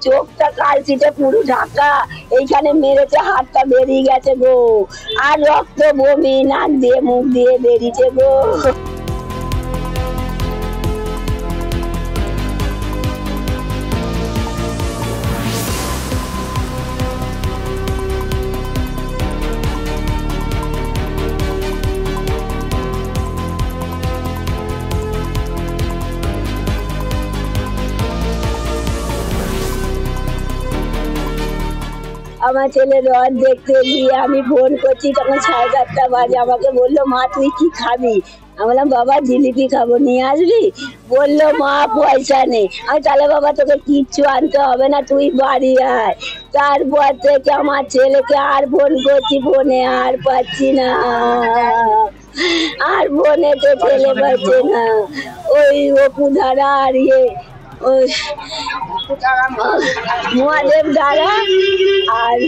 চোখটা কালচিটে পুরো ঢাকা, এইখানে মেরেছে, হাতটা বেরিয়ে গেছে গো, আর রক্ত বমি নাক দিয়ে মুখ দিয়ে বেরিয়েছে গো। আমার ছেলে রথ দেখতে গিয়ে আমি ফোন করছি, তখন 7:30 বাজে। আমাকে বললো মা তুই কি খাবি? আমি বললাম বাবা জিলিপি খাবো, নিয়ে আসবি? বললো মা পয়সা নেই। আমি তাহলে বাবা তোকে কিচ্ছু আনতে হবে না, তুই বাড়ি আয়। তারপর থেকে আমার ছেলেকে আর ফোন করছি, ফোনে আর পাচ্ছি না, আর ফোনেতে ছেলে পাচ্ছে না। ওই অপু ধারা আর ওই মহাদেব ধারা আর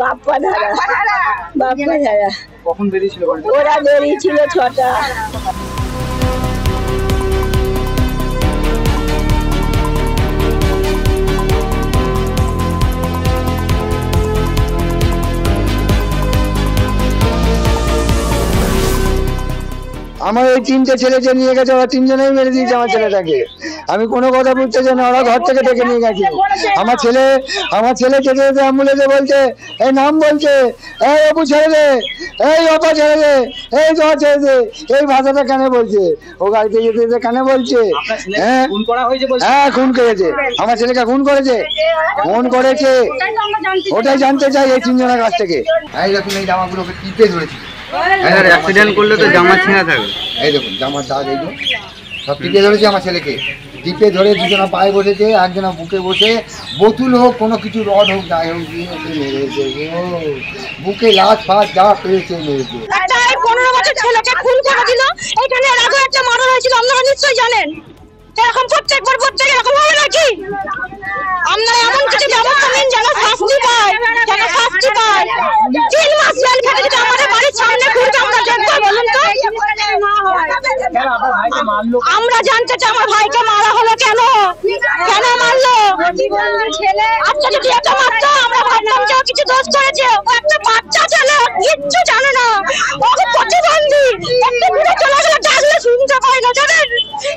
বাপ্পা ধারা। কখন বেরিয়েছিল? ওরা বেরিয়েছিল 6টা। আমার ওই 3টে ছেলেকে নিয়ে গেছে, ওরা 3জনেই মেরে দিয়েছে আমার ছেলেটাকে। আমি কোনো কথা বুঝতে চাই না, ওরা ঘর থেকে ডেকে নিয়ে গেছে আমার ছেলে যেতে যেতে অ্যাম্বুলেন্সে বলছে, এই নাম বলছে, এই অপু ছেড়ে দে, এই অপা ছেড়ে দে, এই তোমার ছেড়ে দে, এই ভাষাটা কেন বলছে? ও গাড়িতে যেতে যেতে কেন বলছে? হ্যাঁ খুন করেছে, আমার ছেলেকে খুন করেছে, ওটাই জানতে চাই এই 3জনের কাছ থেকে। এই দেখুন এই জামাগুলোকে টিপে ধরেছি, অ্যাক্সিডেন্ট করলে তো জামা ছিঁড়া থাকে। এই দেখুন জামার দাগ, এই সব টিপে ধরেছে আমার ছেলেকে, টিপে ধরে 2জনা পায়ে বসেছে, একজনা বুকে বসে, বোতল হোক কোনো কিছু রড হোক যাই হোক দিয়ে মেরেছে, বুকে লাশ ফাঁস যা পেয়েছে মেরেছে। 15 বছর ছেলেকে খুন করে দিল। এখানে এর আগে একটা মার্ডার হয়েছিল, আপনারা নিশ্চয়ই জানেন। এরকম প্রত্যেক এরকম হবে নাকি? আপনারা এমন কিছু ব্যবস্থা নিন যেন শাস্তি পায়, 3 মাস জেল খেটে যদি আমাদের বাড়ির সামনে ঘুরতে আমরা দেখবো, বলুন তো? আমরা জানতে চাই আমার ভাইকে মারা হলো কেন মারলো? আচ্ছা যদি এটা মারতো আমরা ভাবতাম যে কিছু দোষ করেছে। ও একটা বাচ্চা ছেলে, কিচ্ছু জানে না, ওকে প্রতিবন্ধী, একটা ঘুরে চলে গেলে ডাকলে শুনতে পায় না, জানেন?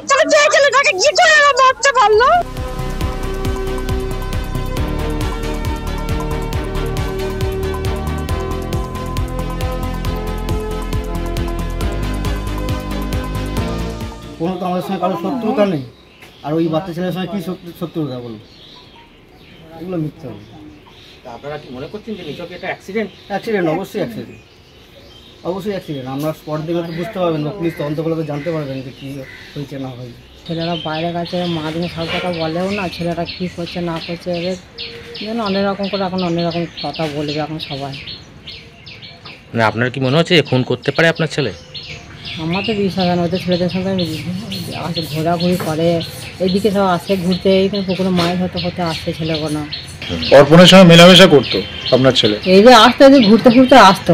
তাহলে সেই ছেলেটাকে কি করে মারতে পারলো? কোনো তো আমাদের সঙ্গে কারো শত্রুতা নেই, আর ওই বাচ্চা ছেলের সঙ্গে কি শত্রুতা বলুন? এগুলো মিথ্যা। আপনারা কি মনে করছেন যে নিচকে এটা অ্যাক্সিডেন্ট? অবশ্যই অ্যাক্সিডেন্ট। আমরা স্পট দেখলে তো বুঝতে পারবেন, বা পুলিশ তদন্ত করলে তো জানতে পারবেন যে কী হয়েছে না হয়েছে। ছেলেরা বাইরে কাছে মা দিনে সব কথা বলেও না, ছেলেরা কী করছে না করছে এদের যেন অনেক রকম করে এখন অনেক রকম কথা বলবে এখন সবাই। মানে আপনার কি মনে হচ্ছে খুন করতে পারে আপনার ছেলে? আমার তো বিশ্বাস হয় না, ওদের ছেলেদের সঙ্গে আসে ঘোরাঘুরি করে, এইদিকে সব আসে ঘুরতে, এইখানে পুকুরে মাছ হতে আসছে ছেলেগুলো। অর্পণের সঙ্গে মেলামেশা করতো আপনার ছেলে? এই যে আসতো, ঘুরতে আসতো।